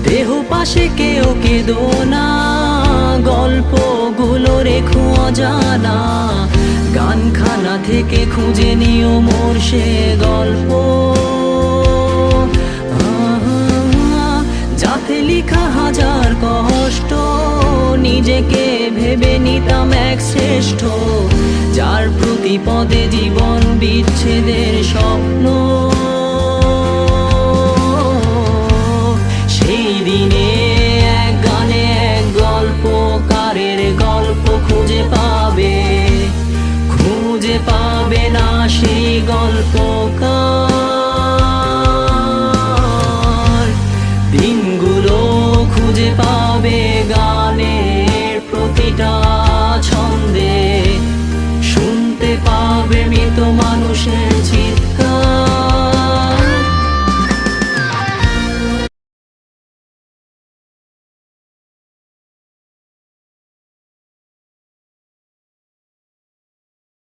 দেহ পাশে কেউ কেঁদো না, গল্পগুলো রেখো অজানা। গানখানা থেকে খুঁজে নিও মোর সে গল্প, যাতে লিখা হাজার কষ্ট। নিজেকে ভেবে নিতাম এক শ্রেষ্ঠ, যার প্রতি পদে জীবন বিচ্ছেদের স্বপ্ন। সেই দিনে এক গানে এক গল্পকারের গল্প খুঁজে পাবে, খুঁজে পাবে না সেই গল্পকার। দিনগুলো খুঁজে পাবে গানের প্রতিটা ছন্দে, শুনতে পাবে মৃত মানুষের